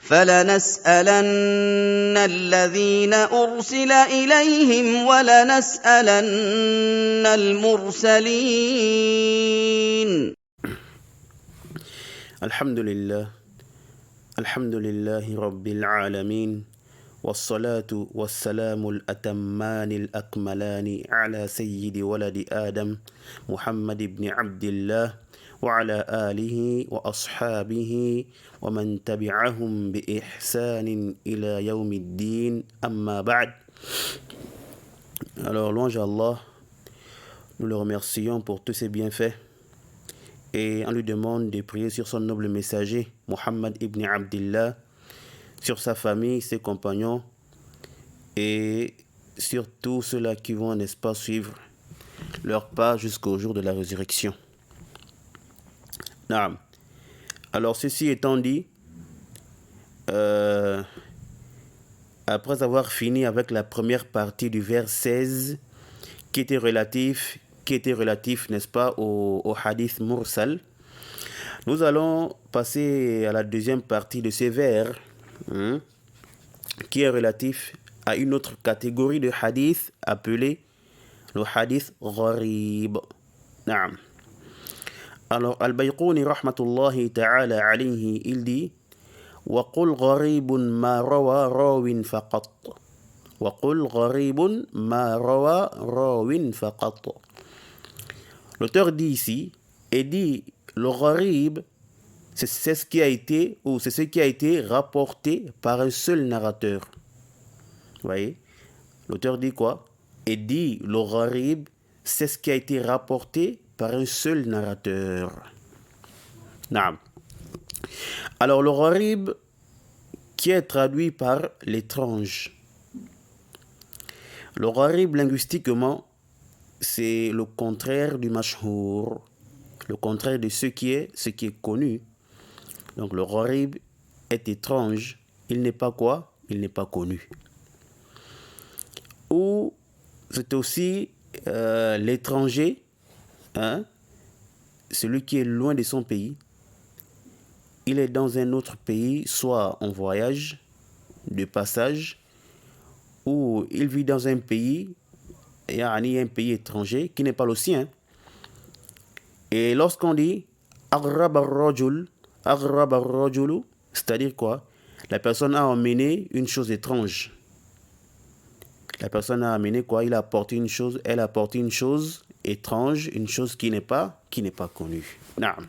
فَلَنَسْأَلَنَّ الَّذِينَ أُرْسِلَ إِلَيْهِمْ وَلَنَسْأَلَنَّ الْمُرْسَلِينَ. الحمد لله رب العالمين والصلاة والسلام الأتمان الأكملان على سيد ولد آدم محمد بن عبد الله وعلى آله وأصحابه ومن تبعهم بإحسان إلى يوم الدين أما بعد. Alors louange à Allah, nous le remercions pour tous ses bienfaits et on lui demande de prier sur son noble messager Muhammad ibn Abdillah, sur sa famille, ses compagnons et sur tous ceux-là qui vont, n'est-ce pas, suivre leur pas jusqu'au jour de la résurrection. Naam. Alors ceci étant dit, après avoir fini avec la première partie du vers 16 qui était relatif, n'est-ce pas, au hadith mursal, nous allons passer à la deuxième partie de ces vers qui est relatif à une autre catégorie de hadith appelée le hadith gharib. Naam. Alors Al-Bayquni rahmatullahi ta'ala alayhi, il dit وَقُلْ غَرِيبٌ مَا رَوَى رَاوٍ فَقَطْ وَقُلْ غَرِيبٌ مَا رَوَى رَاوٍ فَقَطْ. L'auteur dit ici, et dit le gharib, c'est ce qui a été, ou c'est ce qui a été rapporté par un seul narrateur. Vous voyez, l'auteur dit quoi? Et dit le gharib, c'est ce qui a été rapporté par un seul narrateur. Naam. Alors le gharib, qui est traduit par l'étrange. Le gharib linguistiquement, c'est le contraire du mashhour, le contraire de ce qui est connu. Donc le gharib est étrange, il n'est pas quoi? Il n'est pas connu. Ou c'est aussi l'étranger, celui qui est loin de son pays. Il est dans un autre pays, soit en voyage, de passage, ou il vit dans un pays, un pays étranger qui n'est pas le sien. Et lorsqu'on dit aghrab ar-rajul, c'est-à-dire quoi? La personne a emmené une chose étrange. La personne a amené quoi? Elle a apporté une chose étrange, une chose qui n'est pas connue. Naam.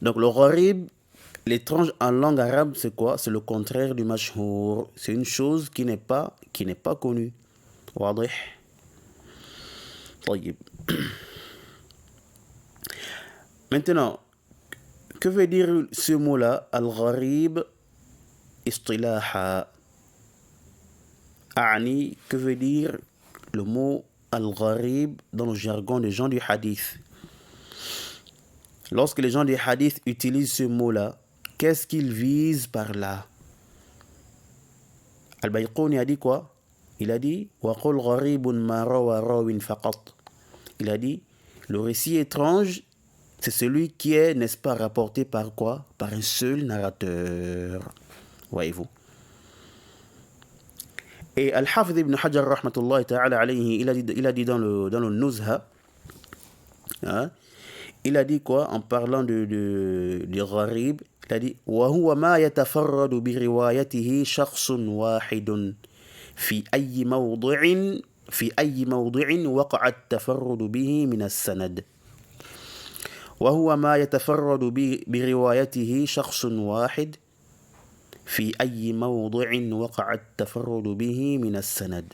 Donc le gharib, l'étrange en langue arabe, c'est quoi? C'est le contraire du mashhour. C'est une chose qui n'est pas connue. Wadih. طيب. Maintenant, que veut dire ce mot-là? Al-gharib istilaha. A'ni, que veut dire le mot al-gharib dans le jargon des gens du hadith? Lorsque les gens du hadith utilisent ce mot-là, qu'est-ce qu'ils visent par là? Al-Bayquni a dit quoi? Il a dit وَقُلْ غَرِيبٌ مَا رَوَى رَاوٍ فَقَطْ. Il a dit le récit étrange, c'est celui qui est, n'est-ce pas, rapporté par quoi? Par un seul narrateur. Voyez-vous. Et Al-Hafidh ibn Hajar rahmatullahi ta'ala alayhi, il a dit dans le Nuzha, il a dit quoi en parlant du gharib? Il a dit وَهُوَ مَا يَتَفَرَّدُ بِرِوَايَتِهِ شَخْصٌ وَاحِدٌ في أي موضع وقع التفرد به من السند. وهو ما يتفرد بروايته شخص واحد في أي موضع وقع التفرد به من السند.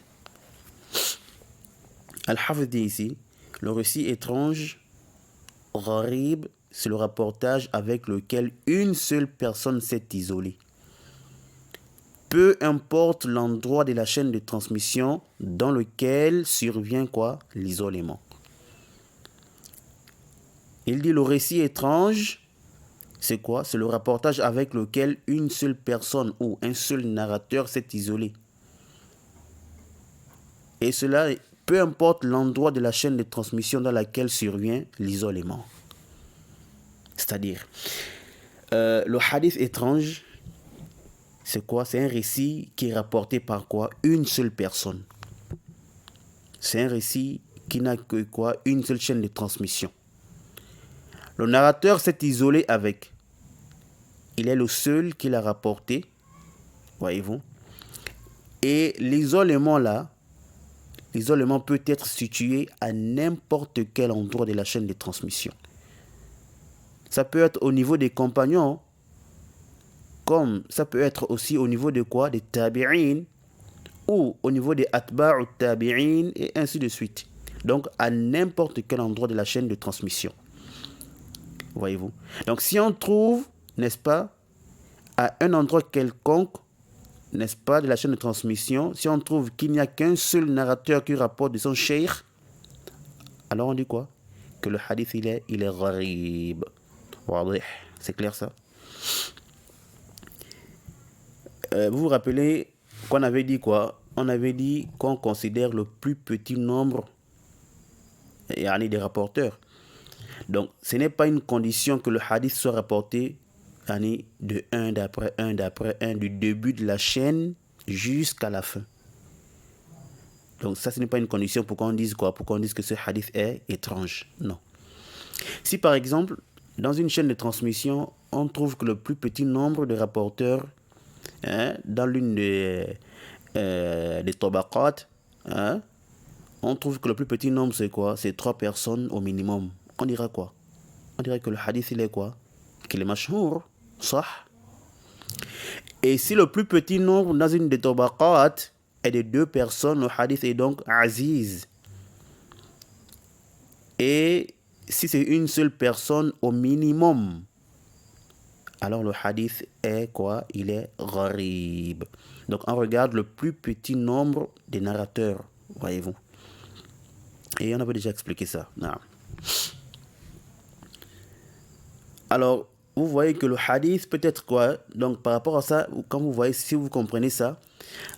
Al-Hafidh dit ici, le récit étrange, gharib, c'est le rapportage avec lequel une seule personne s'est isolée. Peu importe l'endroit de la chaîne de transmission dans lequel survient quoi? L'isolement. Il dit le récit étrange, c'est quoi? C'est le rapportage avec lequel une seule personne ou un seul narrateur s'est isolé. Et cela, peu importe l'endroit de la chaîne de transmission dans laquelle survient l'isolement. C'est-à-dire, Le hadith étrange, c'est quoi? C'est un récit qui est rapporté par quoi? Une seule personne. C'est un récit qui n'a que quoi? Une seule chaîne de transmission. Le narrateur s'est isolé avec. Il est le seul qui l'a rapporté, voyez-vous. Et l'isolement là, l'isolement peut être situé à n'importe quel endroit de la chaîne de transmission. Ça peut être au niveau des compagnons, comme ça peut être aussi au niveau de quoi? Des tabi'in, ou au niveau des atba'u tabi'in, et ainsi de suite. Donc à n'importe quel endroit de la chaîne de transmission. Voyez-vous. Donc si on trouve, n'est-ce pas, à un endroit quelconque, n'est-ce pas, de la chaîne de transmission, si on trouve qu'il n'y a qu'un seul narrateur qui rapporte de son cheikh, alors on dit quoi? Que le hadith il est gharib. C'est clair ça? Vous vous rappelez qu'on avait dit quoi? On avait dit qu'on considère le plus petit nombre des rapporteurs. Donc ce n'est pas une condition que le hadith soit rapporté de un d'après un, du début de la chaîne jusqu'à la fin. Donc ça, ce n'est pas une condition pour qu'on dise quoi? Pour qu'on dise que ce hadith est étrange. Non. Si par exemple, dans une chaîne de transmission, on trouve que le plus petit nombre de rapporteurs dans l'une des tabaqat, on trouve que le plus petit nombre c'est quoi? C'est 3 personnes au minimum. On dira quoi? On dirait que le hadith il est quoi? Qu'il est mashhour, sah. Et si le plus petit nombre dans une des tabaqat est de 2 personnes, le hadith est donc aziz. Et si c'est une seule personne au minimum, alors le hadith est quoi? Il est gharib. Donc on regarde le plus petit nombre des narrateurs, voyez-vous. Et on avait déjà expliqué ça. Non. Alors, vous voyez que le hadith peut être quoi? Donc par rapport à ça, quand vous voyez, si vous comprenez ça,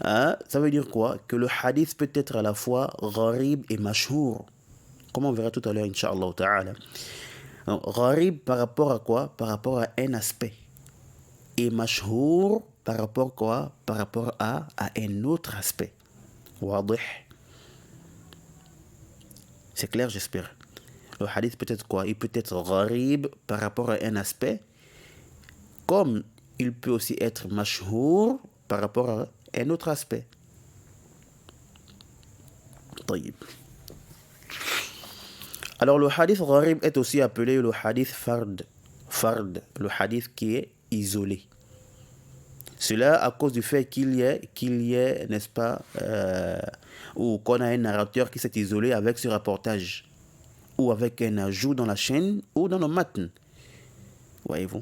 ça veut dire quoi? Que le hadith peut être à la fois gharib et mashhour. Comme on verra tout à l'heure, Inch'Allah ta'ala. Gharib par rapport à quoi? Par rapport à un aspect. Et mashhour par rapport à quoi? Par rapport à un autre aspect. Wadih. C'est clair, j'espère. Le hadith peut être quoi? Il peut être gharib par rapport à un aspect, comme il peut aussi être mashhour par rapport à un autre aspect. طيب. Alors le hadith gharib est aussi appelé le hadith fard, le hadith qui est isolé. Cela à cause du fait qu'il y ait, n'est-ce pas, ou qu'on a un narrateur qui s'est isolé avec ce rapportage, ou avec un ajout dans la chaîne, ou dans le matn. Voyez-vous.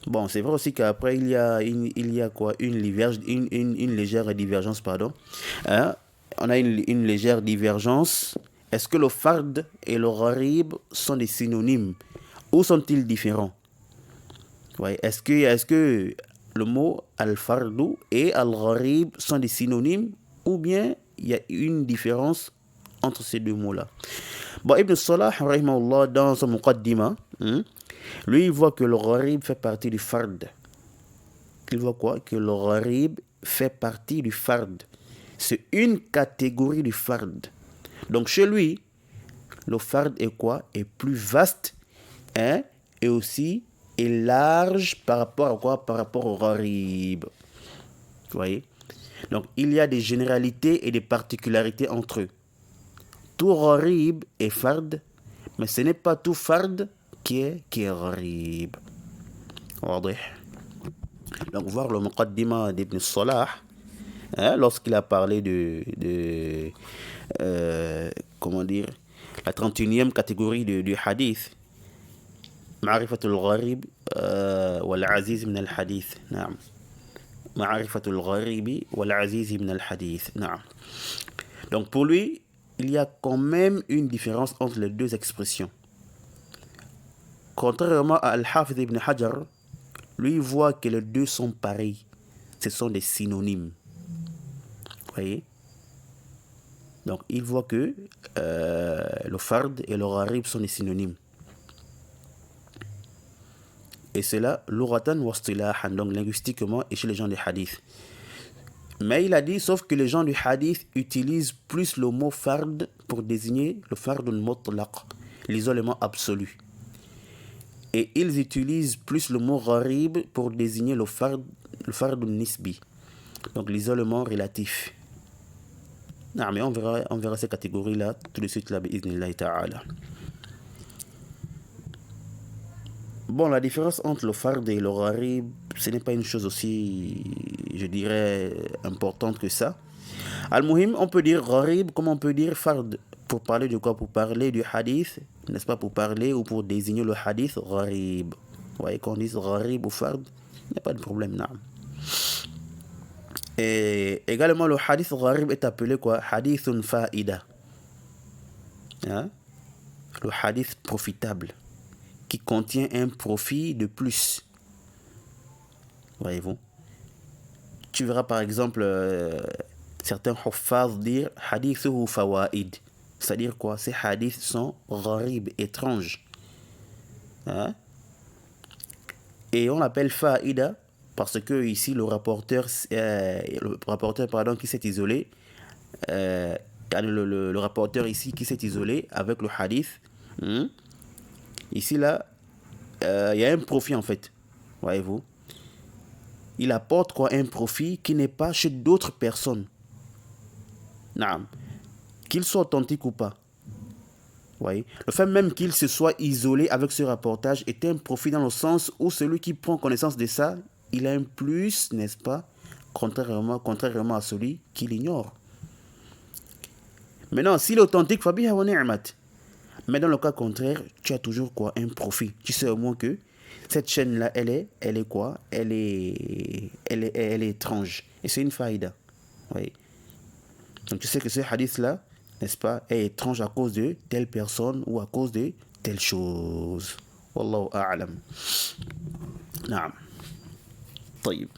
Bon, c'est vrai aussi qu'après, il y a quoi? Une légère divergence, pardon. On a une légère divergence. Est-ce que le fard et le gharib sont des synonymes? Ou sont-ils différents? Ouais. Est-ce que le mot al-fardu et al-gharib sont des synonymes? Ou bien il y a une différence entre ces deux mots-là? Bon, Ibn Salah, rahimahullah, dans son muqaddima, lui, il voit que le gharib fait partie du fard. Il voit quoi? Que le gharib fait partie du fard. C'est une catégorie du fard. Donc chez lui, le fard est quoi? Est plus vaste, et aussi est large par rapport à quoi? Par rapport au gharib. Vous voyez? Donc il y a des généralités et des particularités entre eux. Tout gharib est fard, mais ce n'est pas tout fard qui est gharib. Donc voir le muqaddima d'Ibn Salah, lorsqu'il a parlé de comment dire, la 31e catégorie du hadith, Ma'rifatul gharib wal aziz min al hadith. Naam. Ma'rifatul gharibi wal aziz min al hadith. Naam. Donc pour lui, il y a quand même une différence entre les deux expressions. Contrairement à Al-Hafidh ibn Hajar, lui voit que les deux sont pareils. Ce sont des synonymes. Vous voyez? Donc il voit que le fard et le gharib sont des synonymes. Et c'est là, luratan wa istilahan, donc linguistiquement et chez les gens des hadiths. Mais il a dit, sauf que les gens du hadith utilisent plus le mot fard pour désigner le fard al-mutlaq, l'isolement absolu. Et ils utilisent plus le mot gharib pour désigner le fard al-nisbi, donc l'isolement relatif. Non, mais on verra ces catégories-là tout de suite là, bi'idhnillahi ta'ala. Bon, la différence entre le fard et le gharib, ce n'est pas une chose aussi, je dirais, importante que ça. Al-Muhim, on peut dire gharib comme on peut dire fard. Pour parler de quoi? Pour parler du hadith, n'est-ce pas? Pour parler ou pour désigner le hadith gharib. Vous voyez qu'on dise gharib ou fard, il n'y a pas de problème, non. Et également, le hadith gharib est appelé quoi? Hadithun fa'ida. Hein? Le hadith profitable, qui contient un profit de plus. Voyez-vous? Tu verras par exemple certains huffaz dire hadithuhu fawaid. C'est-à-dire quoi? Ces hadiths sont gharib, étranges. Hein? Et on l'appelle fa'ida parce que ici le rapporteur qui s'est isolé, le rapporteur ici qui s'est isolé avec le hadith, ici là, il y a un profit en fait, voyez-vous. Il apporte quoi? Un profit qui n'est pas chez d'autres personnes. Naam. Qu'il soit authentique ou pas. Voyez? Le fait même qu'il se soit isolé avec ce rapportage est un profit dans le sens où celui qui prend connaissance de ça, il a un plus, n'est-ce pas? Contrairement à celui qui l'ignore. Maintenant, s'il est authentique, fabiha wa ni'mat. Mais dans le cas contraire, tu as toujours quoi? Un profit. Tu sais au moins que cette chaîne-là, elle est quoi? Elle est étrange. Et c'est une faïda. Oui. Donc tu sais que ce hadith-là, n'est-ce pas, est étrange à cause de telle personne ou à cause de telle chose. Wallahu a'lam. Naam. طيب.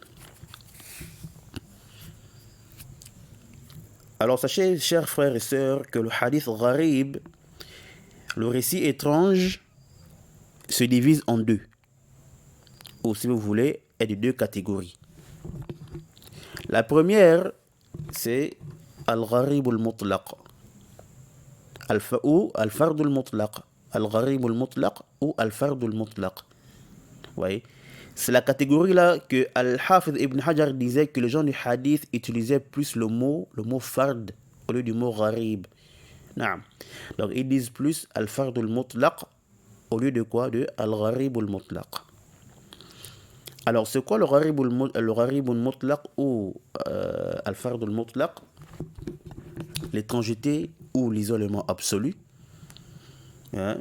Alors sachez, chers frères et sœurs, que le hadith gharib, le récit étrange, se divise en deux. Ou si vous voulez, est de deux catégories. La première, c'est al-gharib al-mutlaq. Ou al-fard al-mutlaq. Al-gharib al-mutlaq ou al-fard al-mutlaq. Vous voyez? C'est la catégorie là que Al-Hafiz Ibn Hajar disait que les gens du hadith utilisaient plus le mot fard au lieu du mot gharib. Non. Donc ils disent plus al-fard al-mutlaq au lieu de quoi? De al-gharib al-mutlaq. Alors c'est quoi le gharib al-mutlaq ou al-fard al-mutlaq? L'étrangeté ou l'isolement absolu. Hein?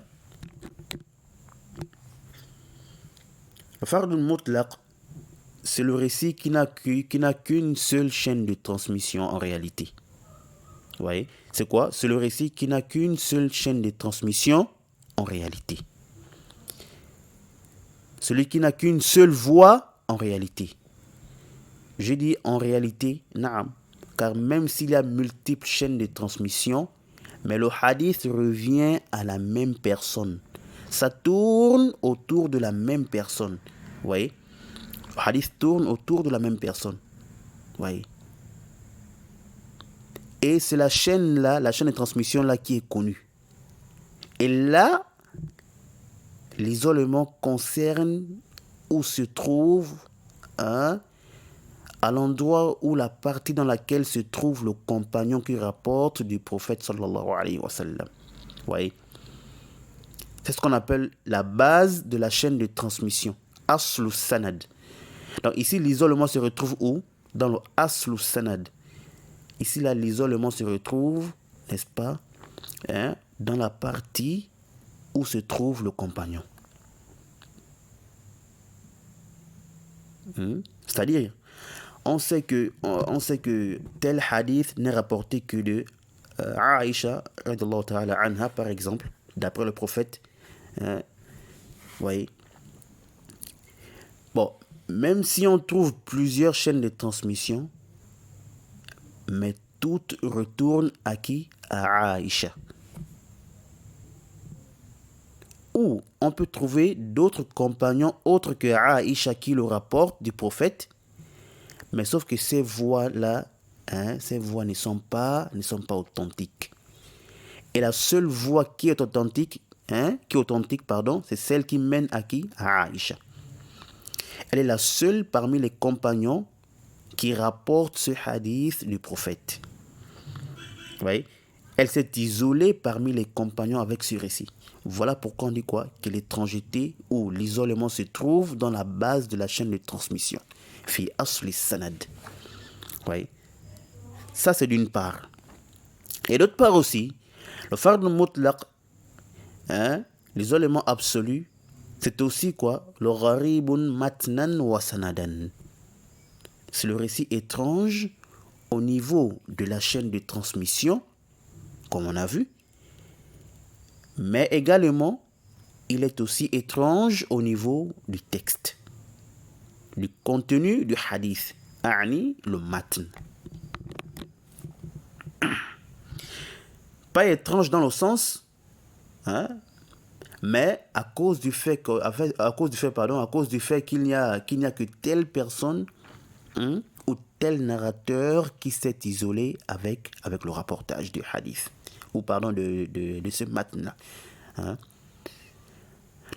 Le fard al-mutlaq, c'est le récit qui n'a qu'une seule chaîne de transmission en réalité. Vous voyez? C'est quoi? C'est le récit qui n'a qu'une seule chaîne de transmission en réalité. Celui qui n'a qu'une seule voix en réalité. Je dis en réalité, naam, car même s'il y a multiples chaînes de transmission, mais le hadith revient à la même personne. Ça tourne autour de la même personne. Vous voyez? Le hadith tourne autour de la même personne. Vous voyez? Et c'est la chaîne de transmission là qui est connue. Et là, l'isolement concerne où se trouve, à l'endroit où la partie dans laquelle se trouve le compagnon qui rapporte du prophète sallallahu alayhi wa sallam. Vous voyez? C'est ce qu'on appelle la base de la chaîne de transmission. Aslu sanad. Donc ici, l'isolement se retrouve où? Dans le aslu sanad. Ici, là, l'isolement se retrouve, n'est-ce pas, dans la partie où se trouve le compagnon. C'est-à-dire, on sait que tel hadith n'est rapporté que de Aïcha, radiyallahu ta'ala anha, par exemple, d'après le prophète. Vous voyez? Bon, même si on trouve plusieurs chaînes de transmission, mais toutes retournent à qui? À Aïcha. Ou on peut trouver d'autres compagnons autres que Aïcha qui le rapportent du prophète, mais sauf que ces voix-là, ces voix ne sont pas authentiques. Et la seule voix qui est authentique, c'est celle qui mène à qui? À Aïcha. Elle est la seule parmi les compagnons qui rapporte ce hadith du prophète. Vous voyez? Elle s'est isolée parmi les compagnons avec ce récit. Voilà pourquoi on dit quoi? Que l'étrangeté ou l'isolement se trouve dans la base de la chaîne de transmission. Fi asli sanad. Vous voyez? Ça, c'est d'une part. Et d'autre part aussi, le fard mutlaq, l'isolement absolu, c'est aussi quoi? Le gharibun matnan wa sanadan. C'est le récit étrange au niveau de la chaîne de transmission, comme on a vu, mais également, il est aussi étrange au niveau du texte, du contenu du hadith, le matn. Pas étrange dans le sens, mais à cause du fait qu'il n'y a que telle personne ou tel narrateur qui s'est isolé avec le rapportage du hadith, ou de ce matn-là.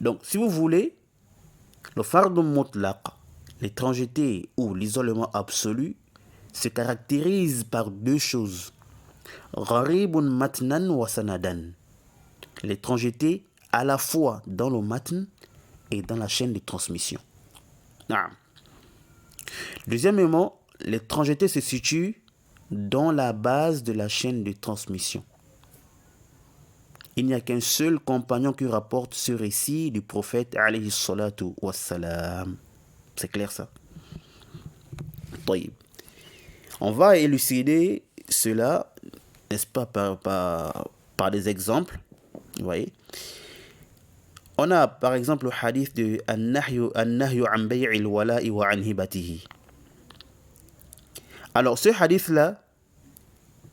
Donc, si vous voulez, le fard mutlaq, l'étrangeté ou l'isolement absolu, se caractérise par deux choses. Gharibun matnan wa sanadan. L'étrangeté à la fois dans le matn et dans la chaîne de transmission. Deuxièmement, l'étrangeté se situe dans la base de la chaîne de transmission. Il n'y a qu'un seul compagnon qui rapporte ce récit du prophète alayhi salatu wassalam. C'est clair ça? On va élucider cela, n'est-ce pas, par des exemples. Vous voyez? On a par exemple le hadith de An-Nahyu an bay'il wala'i wa an hibatihi. Alors ce hadith-là,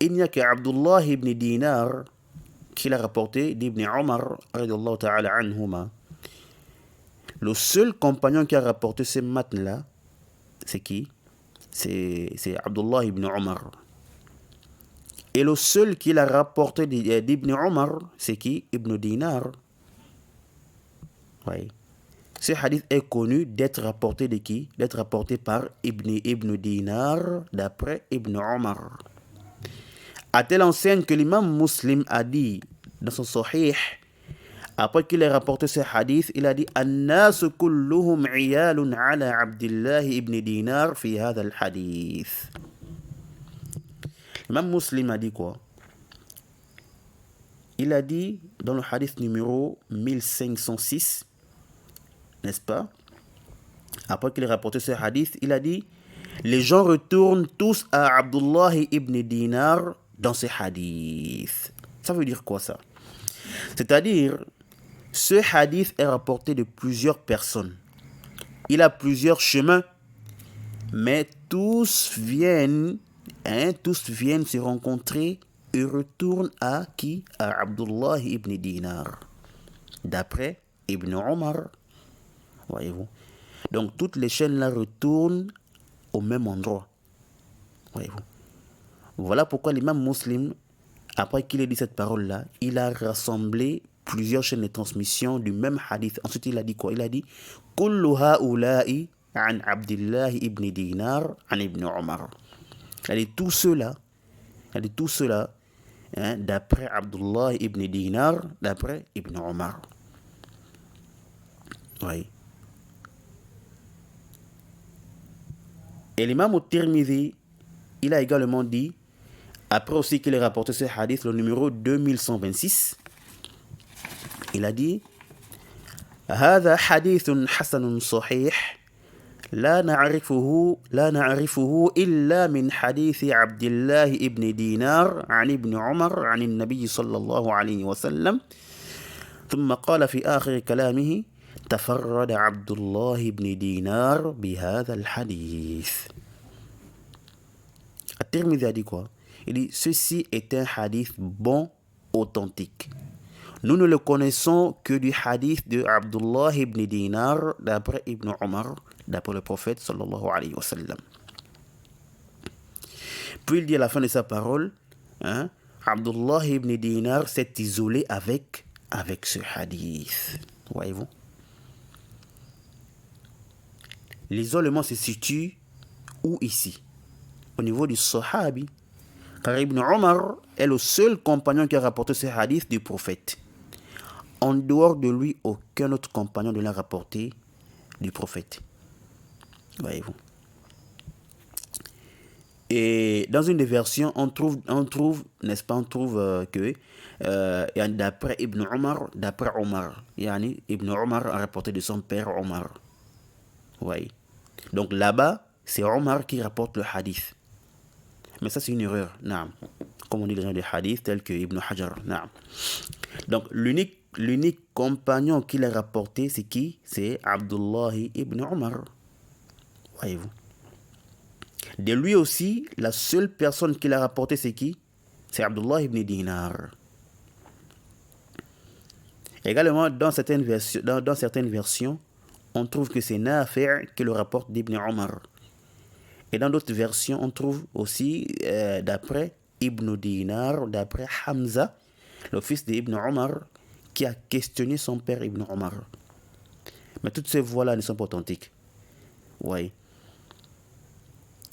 il n'y a qu'Abdullah ibn Dinar qui l'a rapporté d'Ibn Omar radiyallahu ta'ala anhuma. Le seul compagnon qui a rapporté ce matn-là, c'est qui? C'est Abdullah ibn Omar. Et le seul qui l'a rapporté d'Ibn Omar, c'est qui? Ibn Dinar. Oui. Ce hadith est connu d'être rapporté de qui? D'être rapporté par Ibn Dinar d'après Ibn Omar. À telle enseigne que l'imam Muslim a dit dans son Sahih, après qu'il ait rapporté ce hadith, il a dit An-nasu kulluhum iyalun ala Abdullah ibn Dinar fi hadha al-hadith. L'imam Muslim a dit quoi? Il a dit dans le hadith numéro 1506, n'est-ce pas? Après qu'il ait rapporté ce hadith, il a dit les gens retournent tous à Abdullah ibn Dinar dans ce hadith. Ça veut dire quoi ça? C'est-à-dire, ce hadith est rapporté de plusieurs personnes. Il a plusieurs chemins, mais tous viennent se rencontrer et retournent à qui? À Abdullah ibn Dinar, d'après Ibn Omar. Voyez-vous? Donc, toutes les chaînes-là retournent au même endroit. Voyez-vous? Voilà pourquoi l'imam Muslim, après qu'il ait dit cette parole-là, il a rassemblé plusieurs chaînes de transmission du même hadith. Ensuite, il a dit quoi? Il a dit « Kullu ha'ula'i an Abdullah ibn Dinar an ibn Omar ». Il a dit tout cela, d'après Abdullah ibn Dinar, d'après Ibn Omar. Oui. Et l'imam al-Tirmidhi, il a également dit, après aussi qu'il ait rapporté ce hadith, le numéro 2126, il a dit هذا حديث حسن صحيح لا نعرفه إلا من حديث عبد الله ابن دينار عن ابن عمر عن النبي صلى الله عليه وسلم ثم قال في آخر كلامه تفرد عبد الله بن دينار بهذا الحديث. At-Tirmidhi a dit quoi? Il dit ceci est un hadith bon, authentique. Nous ne le connaissons que du hadith de Abdullah ibn Dinar, d'après Ibn Omar, d'après le prophète sallallahu alayhi wa sallam. Puis il dit à la fin de sa parole, Abdullah ibn Dinar s'est isolé avec ce hadith. Voyez-vous? L'isolement se situe où ici? Au niveau du Sahabi. Car Ibn Omar est le seul compagnon qui a rapporté ce hadith du prophète. En dehors de lui, aucun autre compagnon ne l'a rapporté du prophète. Voyez-vous? Et dans une des versions, on trouve n'est-ce pas, que d'après Ibn Omar, Ibn Omar a rapporté de son père Omar. Oui. Donc là-bas, c'est Omar qui rapporte le hadith. Mais ça, c'est une erreur. Naam. Comme on dit les gens de hadith, tels que Ibn Hajar. Naam. Donc l'unique compagnon qui l'a rapporté, c'est qui? C'est Abdullah ibn Omar. Voyez-vous? De lui aussi, la seule personne qui l'a rapporté, c'est qui? C'est Abdullah ibn Dinar. Également, dans certaines versions, on trouve que c'est Nafi' qui le rapporte d'Ibn Omar. Et dans d'autres versions, on trouve aussi, d'après Ibn Dinar, d'après Hamza, le fils d'Ibn Omar, qui a questionné son père Ibn Omar. Mais toutes ces voix-là ne sont pas authentiques. Oui.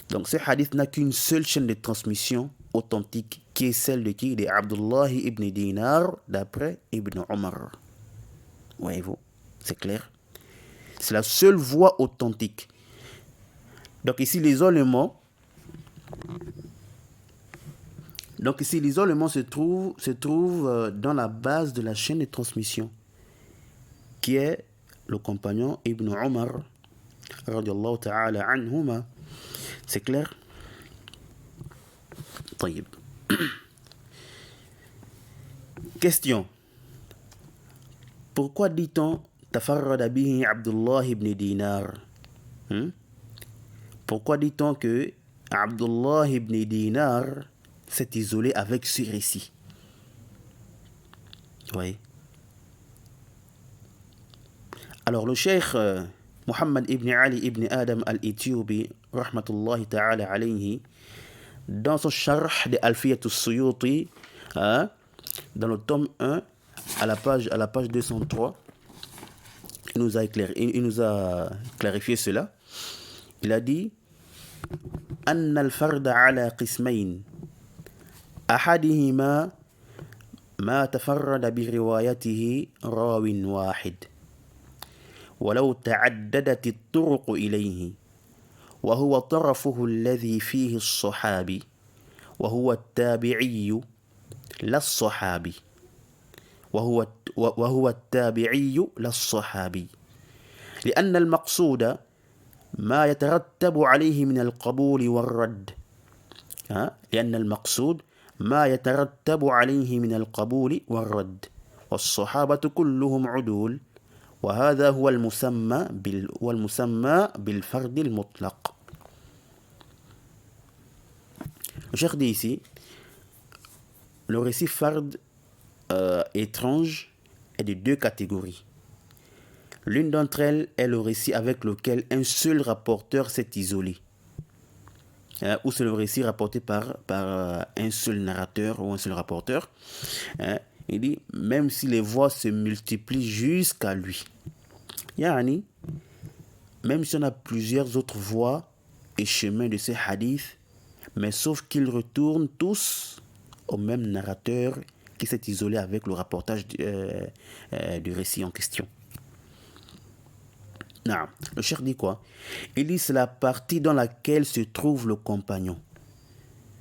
Donc ce hadith n'a qu'une seule chaîne de transmission authentique, qui est celle de qui? De Abdullah ibn Dinar, d'après Ibn Omar. Voyez-vous? C'est clair? C'est la seule voie authentique. Donc ici, l'isolement se trouve dans la base de la chaîne de transmission, qui est le compagnon Ibn Omar, radiyallahu ta'ala anhuma. C'est clair? طيب. Question. Pourquoi dit-on tafarrada bihi Abdullah ibn Dinar? Pourquoi dit-on que Abdullah ibn Dinar s'est isolé avec ce récit? Oui. Alors le cheikh Muhammad ibn Ali ibn Adam al-Ethiopi, rahmatullahi ta'ala alayhi, dans son charh de Alfiyat al-Suyuti, dans le tome 1, à la page 203, il nous a clarifié cela. Il a dit أن الفرد على قسمين أحدهما ما تفرد بروايته راو واحد ولو تعددت الطرق إليه وهو طرفه الذي فيه الصحابي وهو التابعي لا الصحابي وهو التابعي لا الصحابي لأن المقصود ما يترتب عليه من القبول والرد لأن المقصود ما يترتب عليه من القبول والرد والصحابة كلهم عدول وهذا هو المسمى بالفرد المطلق. Le cheikh dit ici, le récit fard étrange est de deux catégories. L'une d'entre elles est le récit avec lequel un seul rapporteur s'est isolé. Ou c'est le récit rapporté par un seul narrateur ou un seul rapporteur. Il dit, même si les voix se multiplient jusqu'à lui. Yani, même si on a plusieurs autres voies et chemins de ces hadiths, mais sauf qu'ils retournent tous au même narrateur qui s'est isolé avec le rapportage du récit en question. Non. Le cheikh dit quoi? Il dit c'est la partie dans laquelle se trouve le compagnon.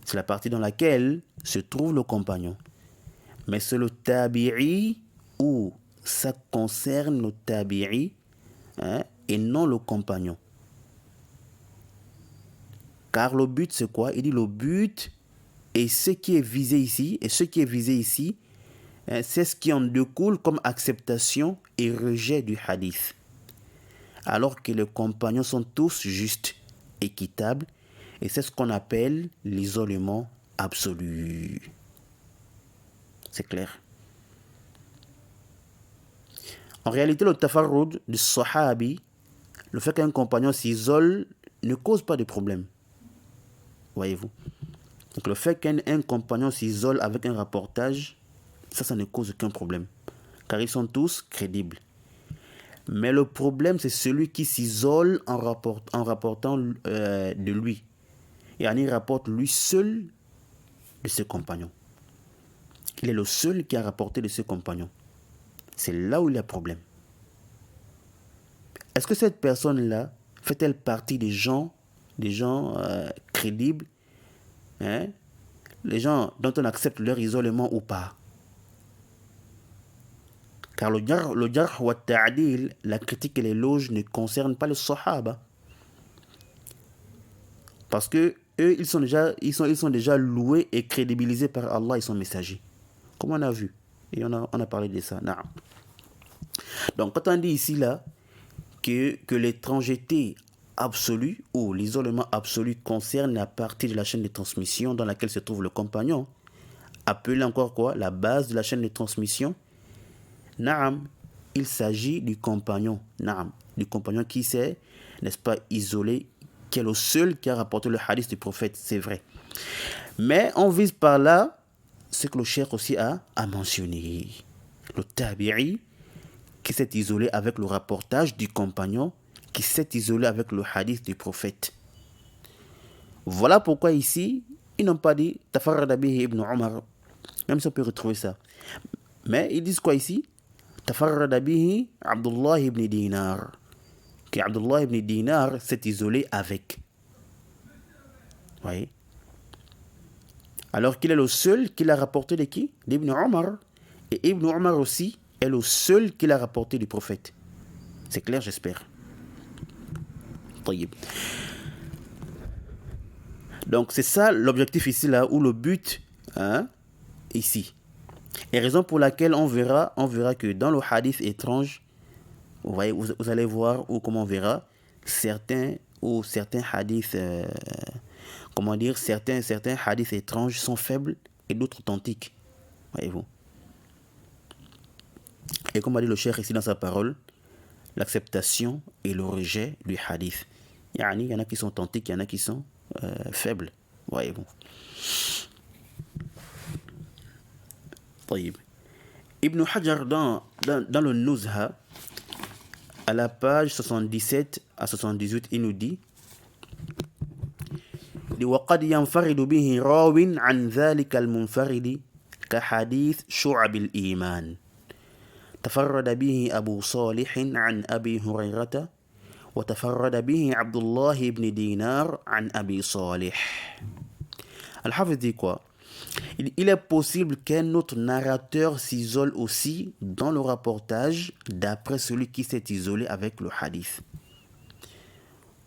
C'est la partie dans laquelle se trouve le compagnon. Mais c'est le tabi'i où ça concerne le tabi'i et non le compagnon. Car le but c'est quoi? Il dit le but et ce qui est visé ici, c'est ce qui en découle comme acceptation et rejet du hadith. Alors que les compagnons sont tous justes, équitables, et c'est ce qu'on appelle l'isolement absolu. C'est clair? En réalité, le tafarrud du sahabi, le fait qu'un compagnon s'isole, ne cause pas de problème. Voyez-vous. Donc le fait qu'un compagnon s'isole avec un rapportage, ça ne cause aucun problème. Car ils sont tous crédibles. Mais le problème, c'est celui qui s'isole en rapportant de lui. Et il rapporte lui seul de ses compagnons. Il est le seul qui a rapporté de ses compagnons. C'est là où il y a problème. Est-ce que cette personne-là fait-elle partie des gens crédibles, hein? Les gens dont on accepte leur isolement ou pas? Car le jarh wa ta'dil, la critique et l'éloge ne concernent pas les sahaba. Parce que eux, ils sont déjà loués et crédibilisés par Allah et son messager. Comme on a vu. Et on a parlé de ça. Nah. Donc quand on dit ici là que l'étrangeté absolue ou l'isolement absolu concerne la partie de la chaîne de transmission dans laquelle se trouve le compagnon, appelé encore quoi? La base de la chaîne de transmission. Naam, il s'agit du compagnon. Naam, du compagnon qui s'est, n'est-ce pas, isolé, qui est le seul qui a rapporté le hadith du prophète, c'est vrai. Mais on vise par là ce que le cheikh aussi a mentionné. Le tabi'i qui s'est isolé avec le rapportage du compagnon, qui s'est isolé avec le hadith du prophète. Voilà pourquoi ici, ils n'ont pas dit Tafarrada bihi ibn Umar, même si on peut retrouver ça. Mais ils disent quoi ici? Tafarrada bihi Abdullah ibn Dinar. Que Abdullah ibn Dinar s'est isolé avec. Vous voyez? Alors qu'il est le seul qui l'a rapporté de qui? D'Ibn Umar. Et Ibn Umar aussi est le seul qui l'a rapporté du prophète. C'est clair, j'espère. Donc c'est ça l'objectif ici, là, ou le but, hein, ici. Et raison pour laquelle on verra que dans le hadith étrange, vous voyez, vous allez voir, ou comment on verra, certains hadiths, certains hadiths étranges sont faibles et d'autres authentiques. Voyez-vous. Et comme a dit le cheikh ici dans sa parole, l'acceptation et le rejet du hadith. Il y en a qui sont authentiques, il y en a qui sont faibles. Voyez-vous. Ibn Hajar dans le Nuzha, à la page 77 à 78, il nous dit وقد ينفرد به راو عن ذلك المنفرد كحديث شعب الإيمان تفرد به أبو صالح عن أبي هريرة وتفرد به عبد الله بن دينار عن أبي صالح. Al-Hafiz dit quoi? Il est possible qu'un autre narrateur s'isole aussi dans le rapportage d'après celui qui s'est isolé avec le hadith.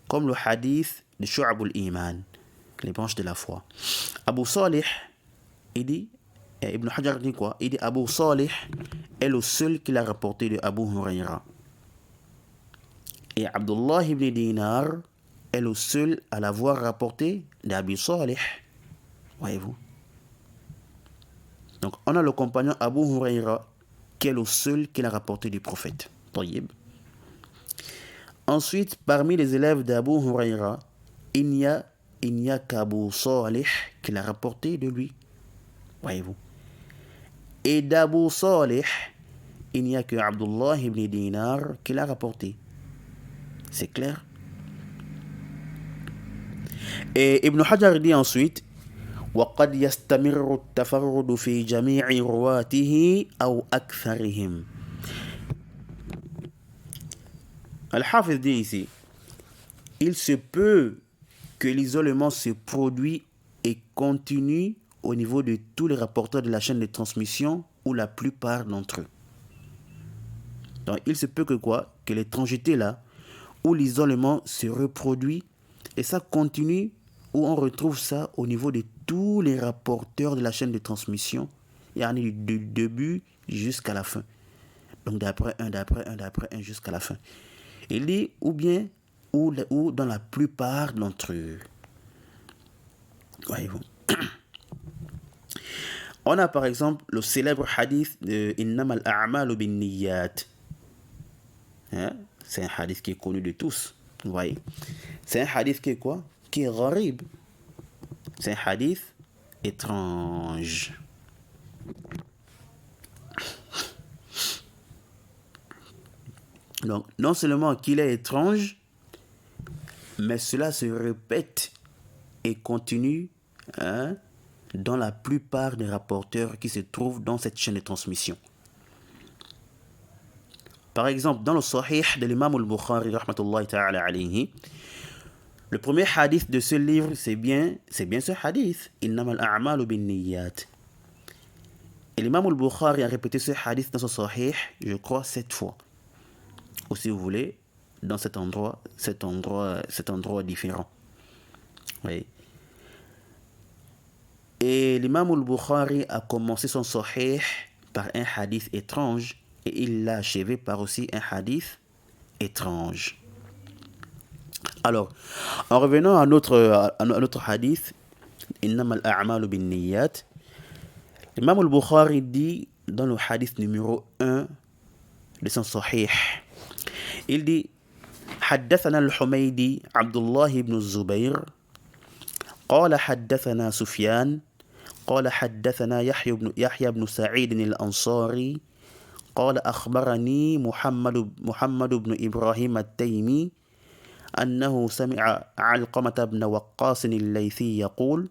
Comme le hadith de Shu'ab al-Iman, les branches de la foi. Abu Salih, il dit, Ibn Hajar dit quoi? Il dit Abu Salih est le seul qui l'a rapporté de Abu Huraira. Et Abdullah ibn Dinar est le seul à l'avoir rapporté d'Abi Salih. Voyez-vous? Donc, on a le compagnon Abu Huraira qui est le seul qui l'a rapporté du prophète. Tayyib. Ensuite, parmi les élèves d'Abu Huraira, il n'y a qu'Abu Salih qui l'a rapporté de lui. Voyez-vous? Et d'Abu Salih, il n'y a que Abdullah ibn Dinar qui l'a rapporté. C'est clair? Et Ibn Hajar dit ensuite وقد يستمر التفرد في جميع رواته أو أكثرهم. Al-Hafiz dit ici, il se peut que l'isolement se produit et continue au niveau de tous les rapporteurs de la chaîne de transmission ou la plupart d'entre eux. Donc il se peut que quoi? Que l'étrangeté là, où l'isolement se reproduit et ça continue, où on retrouve ça au niveau de tous les rapporteurs de la chaîne de transmission, il y en a du début jusqu'à la fin. Donc d'après un jusqu'à la fin. Il dit ou bien ou dans la plupart d'entre eux. Voyez-vous. On a par exemple le célèbre hadith de Innamal a'malu bin niyyat. Hein? C'est un hadith qui est connu de tous. Vous voyez. C'est un hadith qui est quoi? Qui est gharib. C'est un hadith étrange. Donc, non seulement qu'il est étrange, mais cela se répète et continue dans la plupart des rapporteurs qui se trouvent dans cette chaîne de transmission. Par exemple, dans le Sahih de l'imam al-Bukhari, rahmatullahi ta'ala alayhi, le premier hadith de ce livre, c'est bien ce hadith. Innamal a'malu binniyat. Et l'imam al-Bukhari a répété ce hadith dans son Sahih, je crois, 7 fois. Ou si vous voulez, dans cet endroit différent. Oui. Et l'imam al-Bukhari a commencé son Sahih par un hadith étrange et il l'a achevé par aussi un hadith étrange. Alors, en revenant à notre hadith, Innamal a'malu binniyat, l'imam al-Bukhari dit dans le hadith numéro 1 de son Sahih, il dit حدثنا الحميدي عبد الله بن الزبير قال حدثنا سفيان قال حدثنا يحيى بن سعيد الأنصاري قال أخبرني محمد بن إبراهيم التيمي أنه سمع علقمة بن وقاص الليثي يقول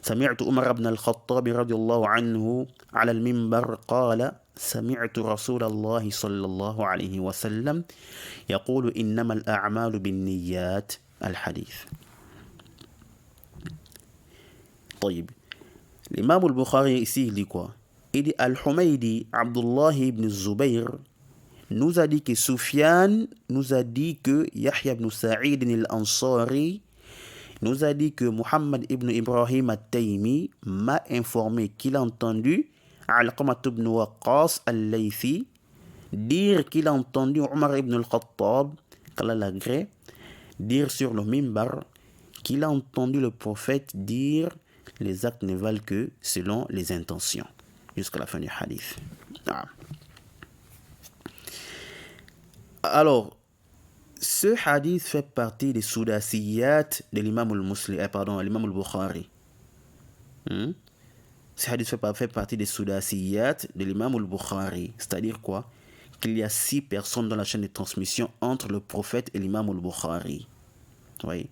سمعت عمر بن الخطاب رضي الله عنه على المنبر قال سمعت رسول الله صلى الله عليه وسلم يقول إنما الأعمال بالنيات الحديث. طيب, l'imam al-Bukhari ici il dit quoi? Il dit Al-Humaydi Abdullah ibn Zubayr nous a dit que Sufyan nous a dit que Yahya ibn Sa'id al-Ansari nous a dit que Muhammad ibn Ibrahim al-Taymi m'a informé qu'il a entendu Alqamah ibn Waqqas al-Laythi dire qu'il a entendu Omar ibn al-Khattab, qu'Allah l'agrée, dire sur le mimbar qu'il a entendu le prophète dire les actes ne valent que selon les intentions. Jusqu'à la fin du hadith. Ah. Alors, ce hadith fait partie des Sudasiyat de l'imam l'imam al-Bukhari. Ce hadith fait partie des Sudasiyat de l'imam al-Bukhari. C'est-à-dire quoi? Qu'il y a 6 personnes dans la chaîne de transmission entre le prophète et l'imam al-Bukhari. Oui.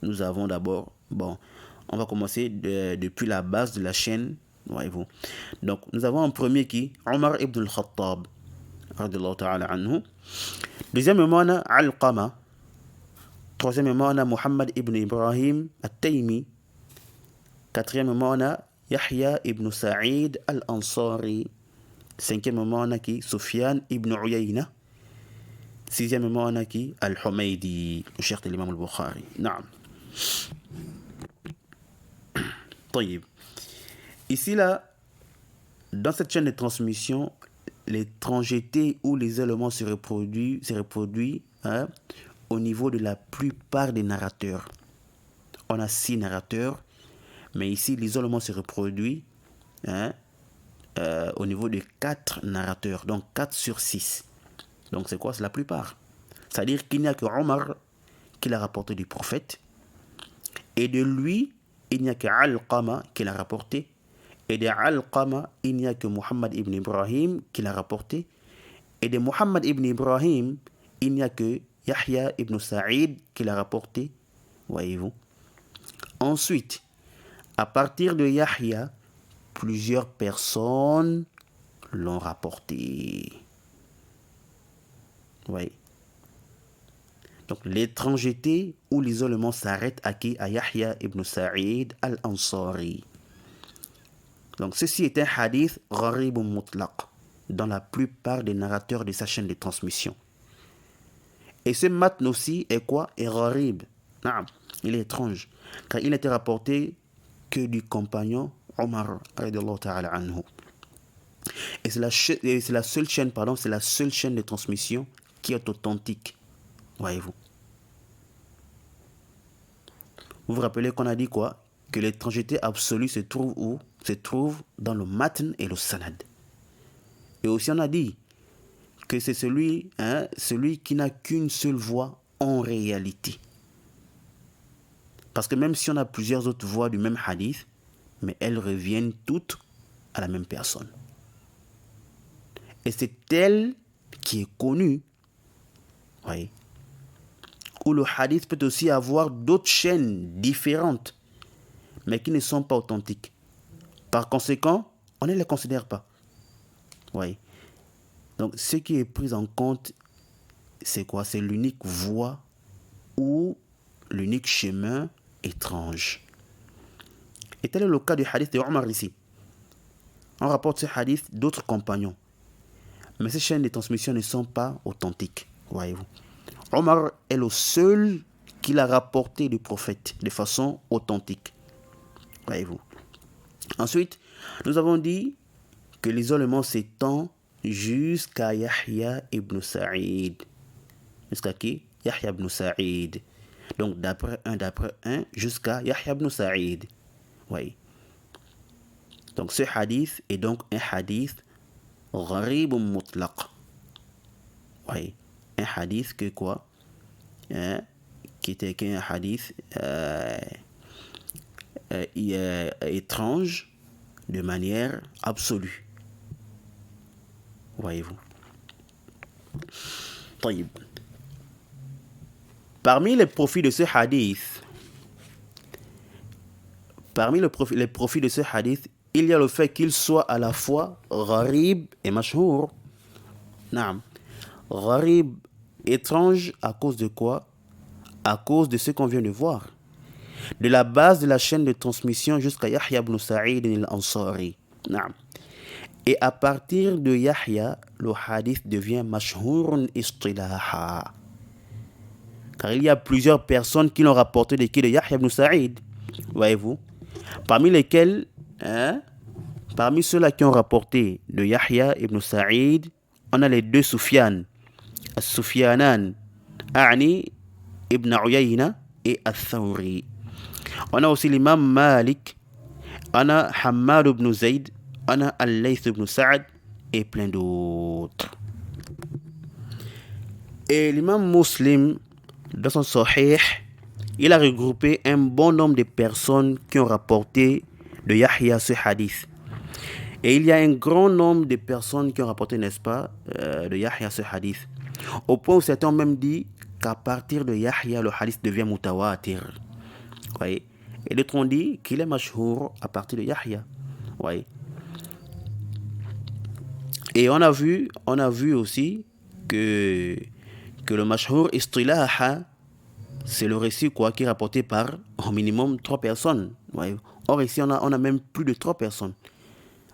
Nous avons d'abord, on va commencer depuis la base de la chaîne. Voyez-vous. Donc, nous avons en premier qui? Omar ibn al-Khattab. Radiyallahu ta'ala anhu. Deuxièmement, on a Alqama. Troisièmement, on a Muhammad ibn Ibrahim al-Taymi. Quatrièmement, on a Yahya ibn Sa'id al-Ansari. Cinquièmement, on a qui? Sufyan ibn Uyayna. Sixièmement, on a qui? Al-Humaydi, le cheikh de l'imam al-Bukhari. Naam. طيب. Ici, là, dans cette chaîne de transmission, l'étrangeté ou les éléments se reproduisent au niveau de la plupart des narrateurs. On a 6 narrateurs, mais ici, l'isolement se reproduit au niveau de 4 narrateurs, donc 4 sur 6. Donc c'est quoi? C'est la plupart. C'est-à-dire qu'il n'y a que Omar qui l'a rapporté du prophète, et de lui, il n'y a que Alqama qui l'a rapporté, et de Alqama, il n'y a que Muhammad ibn Ibrahim qui l'a rapporté, et de Muhammad ibn Ibrahim, il n'y a que Yahya ibn Sa'id qui l'a rapporté, voyez-vous. Ensuite, à partir de Yahya, plusieurs personnes l'ont rapporté. Oui. Donc l'étrangeté ou l'isolement s'arrête à qui? À Yahya ibn Sa'id al-Ansari. Donc ceci est un hadith gharib mutlaq dans la plupart des narrateurs de sa chaîne de transmission. Et ce matn aussi est quoi? Est gharib. Il est étrange, car il n'était rapporté que du compagnon Omar radiyallahu ta'ala anhu. Et c'est la seule chaîne de transmission qui est authentique. Voyez-vous. Vous vous rappelez qu'on a dit quoi? Que l'étrangeté absolue se trouve où? Se trouve dans le matn et le sanad. Et aussi on a dit que c'est celui qui n'a qu'une seule voix en réalité. Parce que même si on a plusieurs autres voix du même hadith, mais elles reviennent toutes à la même personne. Et c'est elle qui est connue. Oui. Ou le hadith peut aussi avoir d'autres chaînes différentes, mais qui ne sont pas authentiques. Par conséquent, on ne les considère pas. Oui. Donc, ce qui est pris en compte, c'est quoi? C'est l'unique voie ou l'unique chemin étrange. Et tel est le cas du hadith de Omar ici. On rapporte ce hadith d'autres compagnons. Mais ces chaînes de transmission ne sont pas authentiques. Voyez-vous. Omar est le seul qui l'a rapporté du prophète de façon authentique. Voyez-vous. Ensuite, nous avons dit que l'isolement s'étend jusqu'à Yahya ibn Sa'id. Jusqu'à qui? Yahya ibn Sa'id. Donc d'après un, jusqu'à Yahya ibn Sa'id. Oui. Donc ce hadith est donc un hadith gharib mutlaq. Oui. Un hadith que quoi? Qui était qu'un hadith étrange de manière absolue. Voyez-vous. طيب. Parmi les profits de ce hadith, il y a le fait qu'il soit à la fois gharib et mashhour. Naam. Gharib, étrange, à cause de quoi? À cause de ce qu'on vient de voir. De la base de la chaîne de transmission jusqu'à Yahya ibn Sa'id al-Ansari. Naam. Et à partir de Yahya, le hadith devient mashhourun istilaha. Car il y a plusieurs personnes qui l'ont rapporté de Yahya ibn Sa'id. Voyez-vous. Parmi lesquels, parmi ceux-là qui ont rapporté de Yahya ibn Sa'id, on a les deux Sufyan. Sufyanan, A'ni ibn Uyayna et Al-Thawri. On a aussi l'imam Malik, on a Hammad ibn Zayd, on a Al-Layth ibn Sa'ad et plein d'autres. Et l'imam Muslim, dans son Sahih, il a regroupé un bon nombre de personnes qui ont rapporté de Yahya ce hadith. Et il y a un grand nombre de personnes qui ont rapporté, n'est-ce pas, de Yahya ce hadith. Au point où certains ont même dit qu'à partir de Yahya, le hadith devient mutawatir. Voyez. Et d'autres ont dit qu'il est mashhour à partir de Yahya. Voyez. Et on a vu aussi que le mashhour istilaha, c'est le récit qui est rapporté par au minimum 3 personnes. Voyez. Or ici, on a même plus de 3 personnes.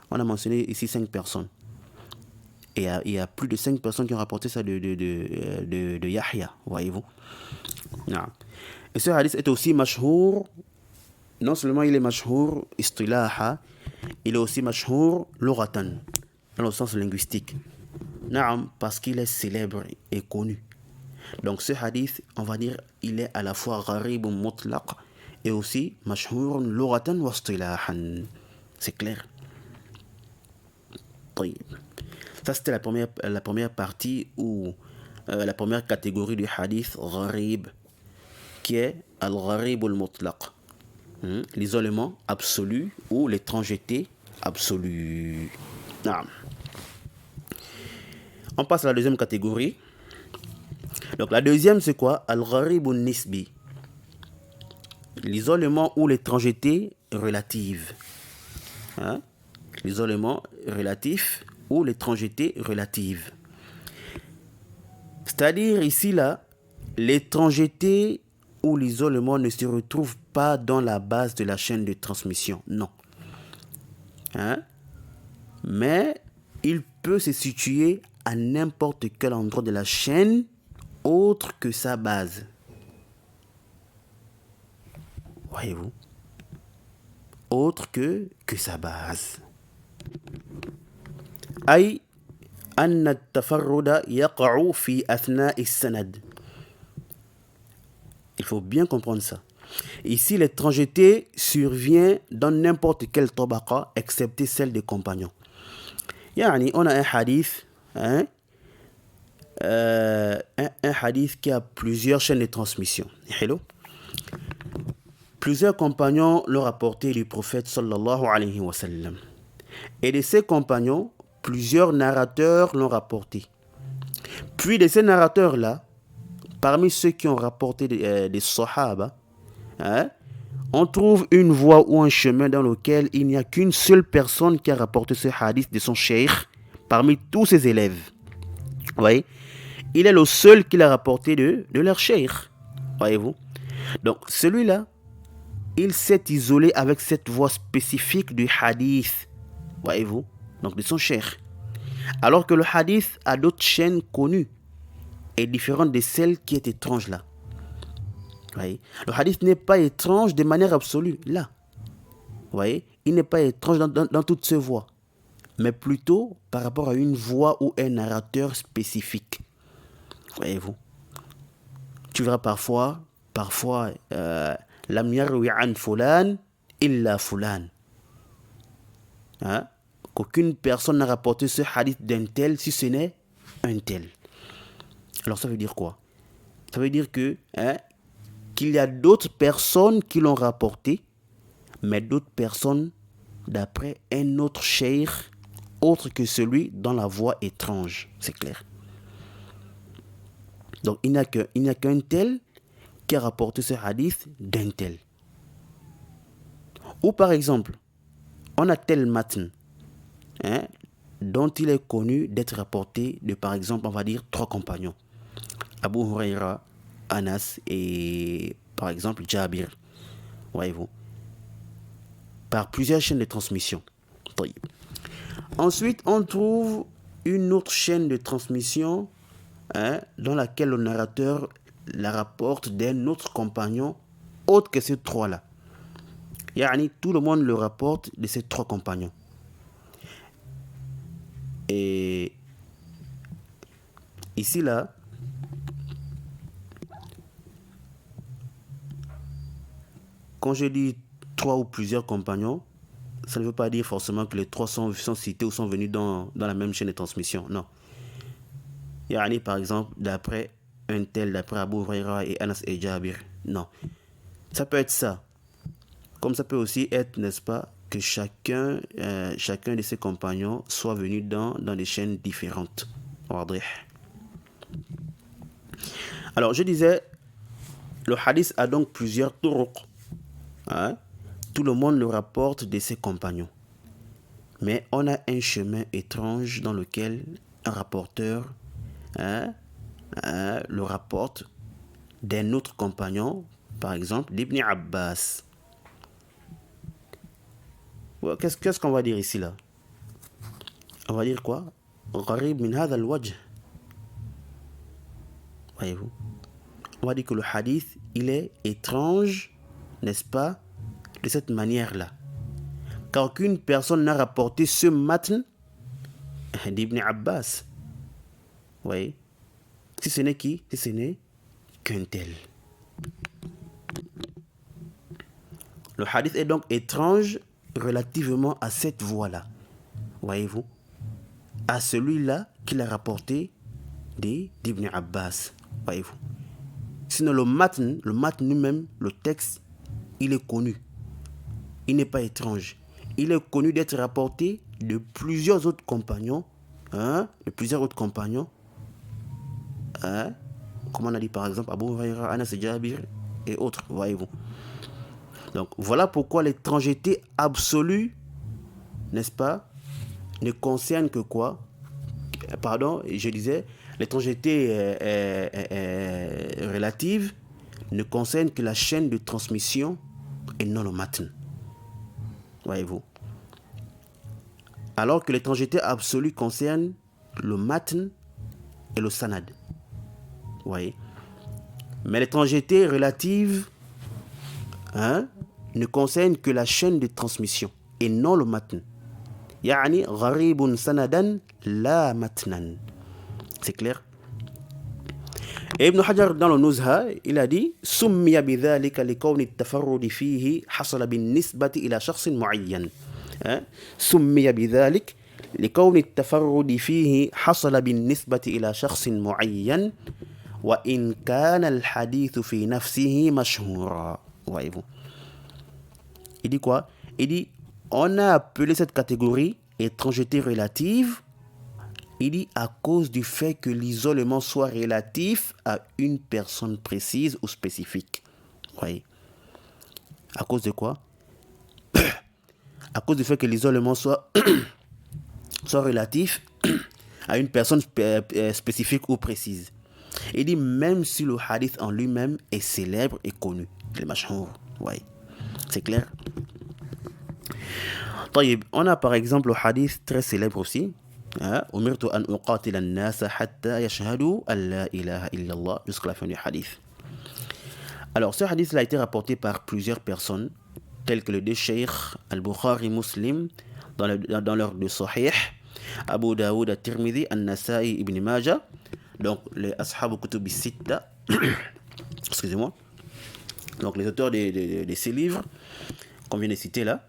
On a mentionné ici 5 personnes. Et il y a plus de 5 personnes qui ont rapporté ça de Yahya, voyez-vous. Non. Et ce hadith est aussi mashhour. Non seulement il est mashhour istilaha, il est aussi mashhour lugatan, dans le sens linguistique. Non, parce qu'il est célèbre et connu. Donc ce hadith, on va dire, il est à la fois gharib mutlaq et aussi mashhour lugatan wa istilahan. C'est clair. Ça, c'était la première partie ou la première catégorie du hadith gharib, qui est al-gharib al-mutlaq, l'isolement absolu ou l'étrangeté absolue. On passe à la deuxième catégorie. Donc la deuxième, c'est quoi? Al-gharib al-nisbi, l'isolement ou l'étrangeté relative. L'isolement relatif ou l'étrangeté relative. C'est-à-dire ici là, l'étrangeté ou l'isolement ne se retrouve pas dans la base de la chaîne de transmission, non. Mais il peut se situer à n'importe quel endroit de la chaîne autre que sa base. Voyez-vous? Autre que sa base. أي أن التفرد يقع في أثناء السند. Il faut bien comprendre ça. Ici, l'étrangeté survient dans n'importe quel tabaqa, excepté celle des compagnons. Yani, on a un hadith un hadith qui a plusieurs chaînes de transmission. Hello? Plusieurs compagnons l'ont rapporté du prophète sallallahu alayhi wa sallam. Et de ces compagnons, plusieurs narrateurs l'ont rapporté. Puis de ces narrateurs-là, parmi ceux qui ont rapporté des sahaba, on trouve une voie ou un chemin dans lequel il n'y a qu'une seule personne qui a rapporté ce hadith de son cheikh parmi tous ses élèves. Vous voyez? Il est le seul qui l'a rapporté de leur cheikh. Voyez-vous? Donc celui-là, il s'est isolé avec cette voie spécifique du hadith. Voyez-vous? Donc de son cheikh. Alors que le hadith a d'autres chaînes connues et différentes de celles qui est étrange là. Voyez? Le hadith n'est pas étrange de manière absolue là. Voyez? Il n'est pas étrange dans toutes ses voies, mais plutôt par rapport à une voix ou un narrateur spécifique. Voyez-vous? Tu verras parfois, lam yarwi an fulan illa fulan. Qu'aucune personne n'a rapporté ce hadith d'un tel si ce n'est un tel. Alors ça veut dire quoi? Ça veut dire que qu'il y a d'autres personnes qui l'ont rapporté, mais d'autres personnes d'après un autre cheikh autre que celui dans la voie étrange. C'est clair. Donc il n'y a qu'un tel qui a rapporté ce hadith d'un tel. Ou par exemple, on a tel matn dont il est connu d'être rapporté de, par exemple, on va dire 3 compagnons. Abu Huraira, Anas et par exemple Jabir. Voyez-vous? Par plusieurs chaînes de transmission. Ensuite, on trouve une autre chaîne de transmission dans laquelle le narrateur la rapporte d'un autre compagnon autre que ces 3-là. Yani, tout le monde le rapporte de ces 3 compagnons. Et ici, là, quand je dis 3 ou plusieurs compagnons, ça ne veut pas dire forcément que les 3 sont cités ou sont venus dans la même chaîne de transmission. Non. Yani, par exemple, d'après un tel, d'après Abu Huraira et Anas et Jabir. Non. Ça peut être ça. Comme ça peut aussi être, n'est-ce pas, que chacun de ses compagnons soit venu dans des chaînes différentes. Alors, je disais, le hadith a donc plusieurs turuq. Tout le monde le rapporte de ses compagnons. Mais on a un chemin étrange dans lequel un rapporteur le rapporte d'un autre compagnon, par exemple d'Ibn Abbas. Qu'est-ce qu'on va dire ici là? On va dire quoi? Gharib min hadha al-wajh. Voyez-vous? On va dire que le hadith, il est étrange, n'est-ce pas, de cette manière-là. Car aucune personne n'a rapporté ce matn d'Ibn Abbas. Vous voyez? Si ce n'est qui? Si ce n'est qu'un tel. Le hadith est donc étrange relativement à cette voie-là. Voyez-vous? À celui-là qu'il a rapporté d'Ibn Abbas. Voyez-vous? Sinon le matn lui-même, le texte, il est connu. Il n'est pas étrange. Il est connu d'être rapporté de plusieurs autres compagnons. Comme on a dit par exemple Abu Huraira, Anas et Jabir et autres. Voyez-vous? Donc voilà pourquoi l'étrangeté absolue, n'est-ce pas, ne concerne que quoi? Pardon, je disais, l'étrangeté relative ne concerne que la chaîne de transmission et non le matn. Voyez-vous? Alors que l'étrangeté absolue concerne le matn et le sanad. Voyez? Mais l'étrangeté relative ne concerne que la chaîne de transmission et non le matn. Yani gharibun sanadan la matnan. C'est clair? Et Ibn Hajar dans le Nuzha, il a dit Summiya bidhalika likawni at-tafarrud fihi hasala bin nisbati ila shakhsin mu'ayyan. Summiya bidhalik لكون التفرد فيه حصل بالنسبة إلى شخص معين وإن كان الحديث في نفسه مشهورا. Voyez-vous. Il dit quoi? Il dit, on a appelé cette catégorie étrangeté relative. Il dit à cause du fait que l'isolement soit relatif à une personne précise ou spécifique. Voyez. À cause de quoi? À cause du fait que l'isolement soit relatif à une personne spécifique ou précise. Il dit même si le hadith en lui-même est célèbre et connu. Le mashhour. Ouais. C'est clair? طيب, on a par exemple le hadith très célèbre aussi. أمرت أن أقاتل الناس حتى يشهدوا أن لا إله إلا الله jusqu'à la fin du hadith. Alors, ce hadith a été rapporté par plusieurs personnes, tels que le deux Cheikh Al-Bukhari Muslim, dans leur deux Sahih, Abu Daoud At-Tirmidhi, An-Nasa'i, Ibn Majah, donc les Ashab Kutub Sitta, excusez-moi, donc les auteurs de ces livres qu'on vient de citer là,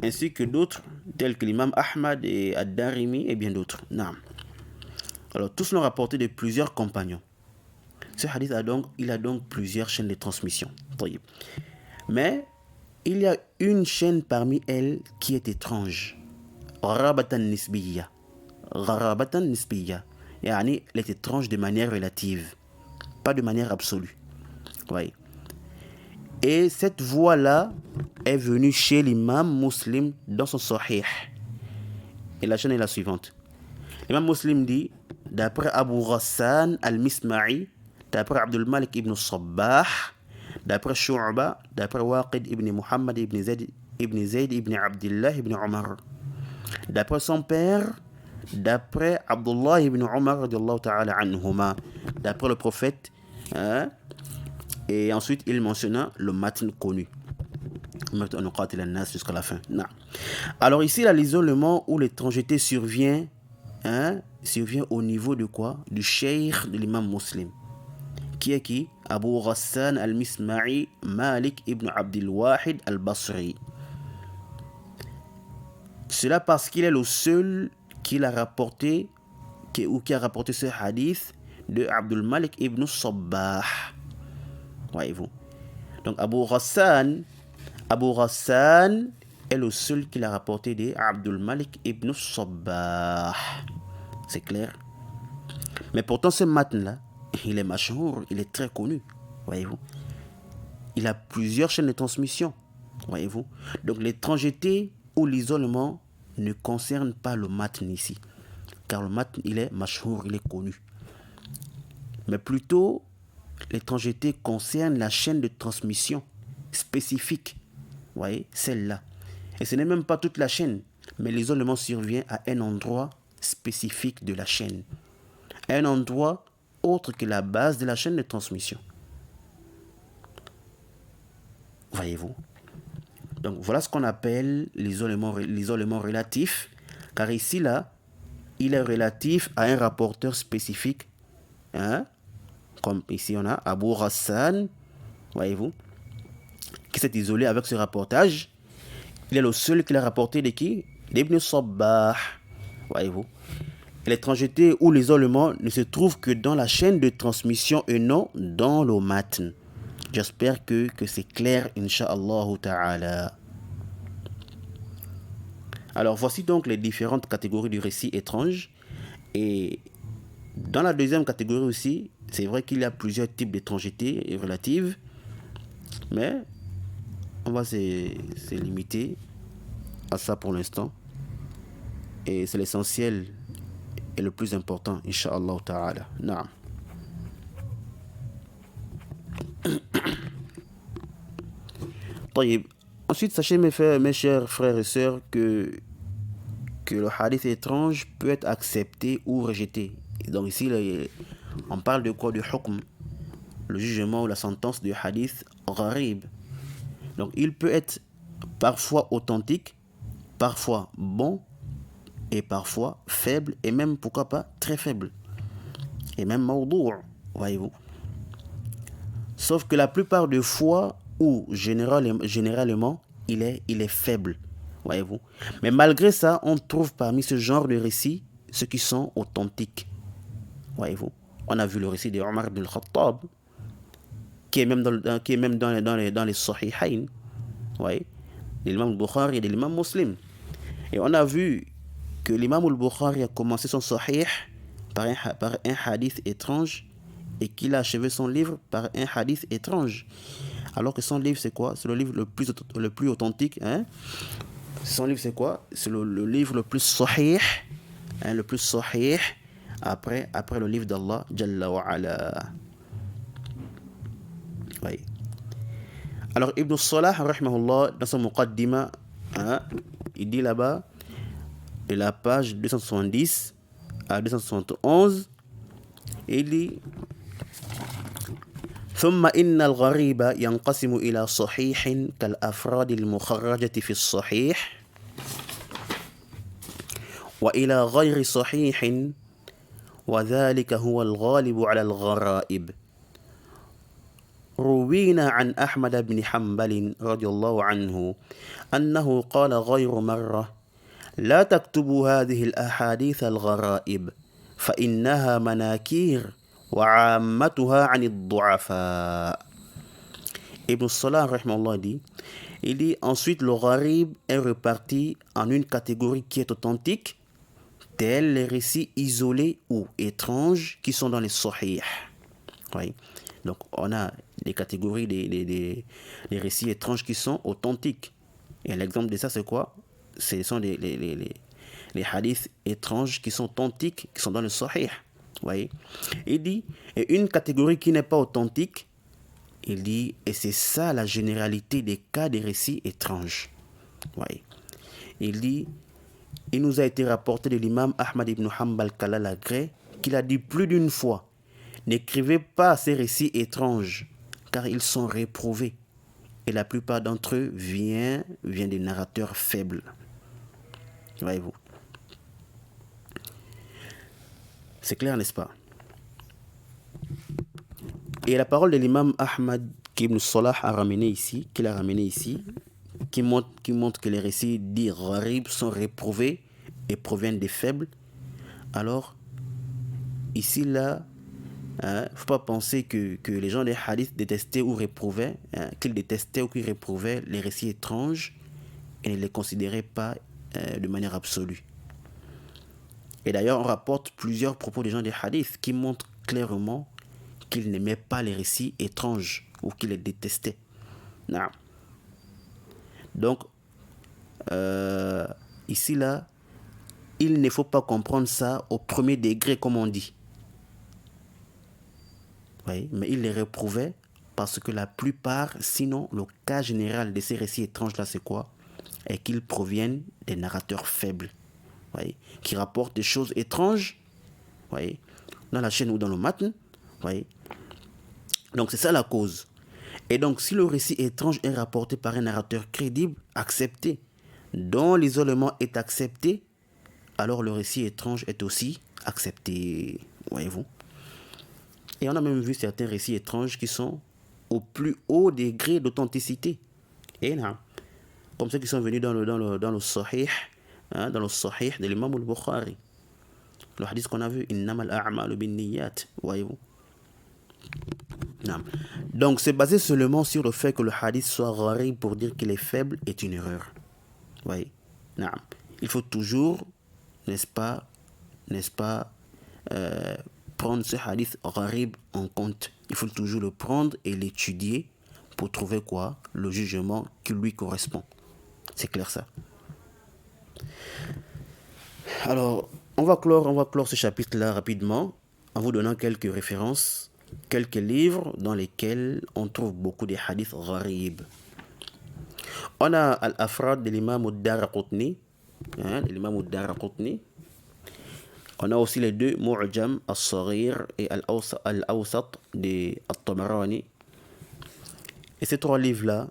ainsi que d'autres, tels que l'imam Ahmad et Ad-Darimi et bien d'autres. Non. Alors, tous l'ont rapporté de plusieurs compagnons. Ce hadith a donc plusieurs chaînes de transmission. Mais il y a une chaîne parmi elles qui est étrange. Gharabatan nisbiyya. Gharabatan nisbiyya. Yani, elle est étrange de manière relative, pas de manière absolue. Oui. Et cette voix-là est venue chez l'imam Muslim dans son Sahih. Et la chaîne est la suivante. L'imam Muslim dit, d'après Abu Ghassan al-Misma'i, d'après Abdul Malik ibn Sabbah, d'après Shu'ba, d'après Waqid ibn Muhammad ibn Zayd ibn Abdullah ibn Omar, d'après son père, d'après Abdullah ibn Omar radiallahu ta'ala anhuma, d'après le prophète, et ensuite il mentionna le matin connu jusqu'à la fin. Non. Alors ici, là, l'isolement ou l'étrangeté survient au niveau de quoi? Du cheikh de l'imam Muslim. Qui est qui? Abu Ghassan al-Misma'i Malik ibn Abdul Wahid al-Basri. Cela parce qu'il est le seul qui a rapporté ce hadith de Abdul Malik ibn Sabbah. Voyez-vous. Donc Abu Ghassan est le seul qui l'a rapporté de Abdul Malik ibn Sabbah. C'est clair? Mais pourtant ce matin-là, il est mashhour, il est très connu. Voyez-vous. Il a plusieurs chaînes de transmission. Voyez-vous. Donc l'étrangeté ou l'isolement ne concerne pas le matn ici. Car le matn, il est mashhour, il est connu. Mais plutôt, l'étrangeté concerne la chaîne de transmission spécifique. Vous voyez, celle-là. Et ce n'est même pas toute la chaîne, mais l'isolement survient à un endroit spécifique de la chaîne. Un endroit autre que la base de la chaîne de transmission. Voyez-vous. Donc voilà ce qu'on appelle l'isolement relatif, car ici, là, il est relatif à un rapporteur spécifique. Comme ici, on a Abu Ghassan, voyez-vous, qui s'est isolé avec ce rapportage. Il est le seul qui l'a rapporté de qui? D'Ibn Sabbah, voyez-vous. L'étrangeté ou l'isolement ne se trouve que dans la chaîne de transmission et non dans le matn. J'espère que c'est clair, Inch'Allah ta'ala. Alors, voici donc les différentes catégories du récit étrange. Et dans la deuxième catégorie aussi, c'est vrai qu'il y a plusieurs types d'étrangeté relatives, mais on va se limiter à ça pour l'instant. Et c'est l'essentiel et le plus important, Inch'Allah ta'ala. Naam. Ensuite, sachez mes chers frères et sœurs que le hadith étrange peut être accepté ou rejeté. Et donc ici, on parle de quoi? Du hukm, le jugement ou la sentence du hadith gharib. Donc il peut être parfois authentique, parfois bon, et parfois faible, et même, pourquoi pas, très faible. Et même mawdou', voyez-vous. Sauf que la plupart des fois, ou généralement, il est faible. voyez-vous. Mais malgré ça, on trouve parmi ce genre de récits ceux qui sont authentiques, voyez-vous. On a vu le récit de Omar ibn al-Khattab, qui est même dans les Sahihain, voyez, de l'imam al-Bukhari et de l'imam Muslim. Et on a vu que l'imam al-Bukhari a commencé son Sahih par un hadith étrange et qu'il a achevé son livre par un hadith étrange. Alors que son livre, c'est quoi? C'est le livre le plus authentique. Hein? Son livre, c'est quoi? C'est le livre le plus sahih, hein, le plus sahih après le livre d'Allah, Jalla wa ala. Oui. Alors, Ibn Salah, rahimahullah, dans son Muqaddima, hein, il dit là-bas, de la page 270 à 271, il dit ثم إن الغريب ينقسم إلى صحيح كالأفراد المخرجة في الصحيح وإلى غير صحيح وذلك هو الغالب على الغرائب. روينا عن أحمد بن حنبل رضي الله عنه أنه قال غير مرة: لا تكتبوا هذه الأحاديث الغرائب فإنها مناكير وعامتها عن الضعفاء. Ibn Salah rahimahullah dit, il dit ensuite le gharib est reparti en une catégorie qui est authentique, tels les récits isolés ou étranges qui sont dans les sahih. Oui. Donc on a des catégories des récits étranges qui sont authentiques. Et l'exemple de ça c'est quoi? Ce sont les hadiths étranges qui sont authentiques, qui sont dans le sahih. Voyez, il dit, et une catégorie qui n'est pas authentique, il dit, et c'est ça la généralité des cas des récits étranges. Voyez, il dit, il nous a été rapporté de l'imam Ahmad ibn Hanbal Kalalagré qu'il a dit plus d'une fois: n'écrivez pas ces récits étranges car ils sont réprouvés et la plupart d'entre eux viennent des narrateurs faibles. Voyez-vous. C'est clair, n'est-ce pas? Et la parole de l'imam Ahmad qu'Ibn Salah a ramené ici, qui montre que les récits dits gharib sont réprouvés et proviennent des faibles. Alors, ici, là, faut pas penser que les gens des hadiths détestaient ou réprouvaient, qu'ils détestaient ou qu'ils réprouvaient les récits étranges et ne les considéraient pas de manière absolue. Et d'ailleurs, on rapporte plusieurs propos des gens des hadiths qui montrent clairement qu'ils n'aimaient pas les récits étranges ou qu'ils les détestaient. Non. Donc, ici, là, il ne faut pas comprendre ça au premier degré, comme on dit. Oui, mais il les réprouvait parce que la plupart, sinon, le cas général de ces récits étranges-là, c'est quoi? Et qu'ils proviennent des narrateurs faibles. Voyez, qui rapportent des choses étranges, voyez, dans la chaîne ou dans le matn, voyez. Donc c'est ça la cause. Et donc si le récit étrange est rapporté par un narrateur crédible, accepté, dont l'isolement est accepté, alors le récit étrange est aussi accepté, voyez-vous. Et on a même vu certains récits étranges qui sont au plus haut degré d'authenticité. Et là, comme ceux qui sont venus dans le Sahih, hein, dans le Sahih de l'imam al-Bukhari. Le hadith qu'on a vu, innamal a'malu binniyat, voyez-vous. Non. Donc c'est basé seulement sur le fait que le hadith soit gharib pour dire qu'il est faible est une erreur. Voyez. Non. Il faut toujours, n'est-ce pas, prendre ce hadith gharib en compte. Il faut toujours le prendre et l'étudier pour trouver quoi? Le jugement qui lui correspond. C'est clair ça. Alors, on va clore ce chapitre-là rapidement en vous donnant quelques références, quelques livres dans lesquels on trouve beaucoup de hadiths gharib. On a Al-Afrad de l'imam al-Daraqutni, On a aussi les deux Mu'jam al-Saghir et Al-Awsat de At-Tabarani. Et ces trois livres-là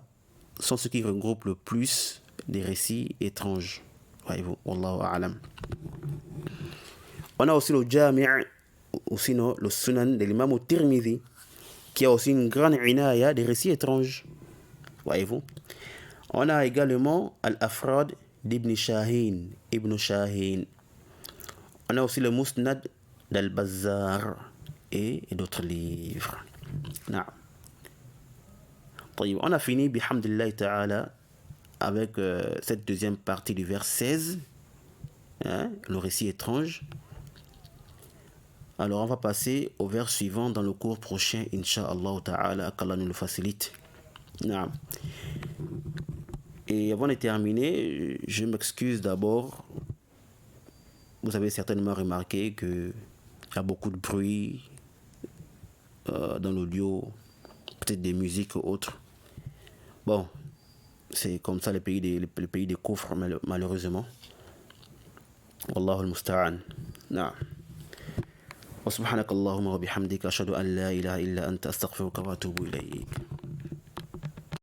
sont ceux qui regroupent le plus des récits étranges. Voyez-vous, Wallahu a'lam. On a aussi le Jami' ou sinon le Sunan de l'imam al-Tirmidhi, qui a aussi une grande inaya des récits étranges. Voyez-vous. On a également Al-Afrad d'Ibn Shahin, Ibn Shahin. On a aussi le Musnad d'Al-Bazzar et d'autres livres. Non. On a fini, bihamdillah ta'ala, avec cette deuxième partie du vers 16, hein, le récit étrange. Alors on va passer au vers suivant dans le cours prochain, Inch'Allah ta'ala, qu'Allah nous le facilite. Non. Et avant de terminer, je m'excuse d'abord. Vous avez certainement remarqué qu'il y a beaucoup de bruit dans l'audio, peut-être des musiques ou autres. Bon, c'est comme ça le pays des coffres, malheureusement. Wallahu al-musta'an. Naam. Wa subhanakallahumma wa bihamdika ashhadu an la ilaha illa anta astaghfiruka wa atubu ilayk.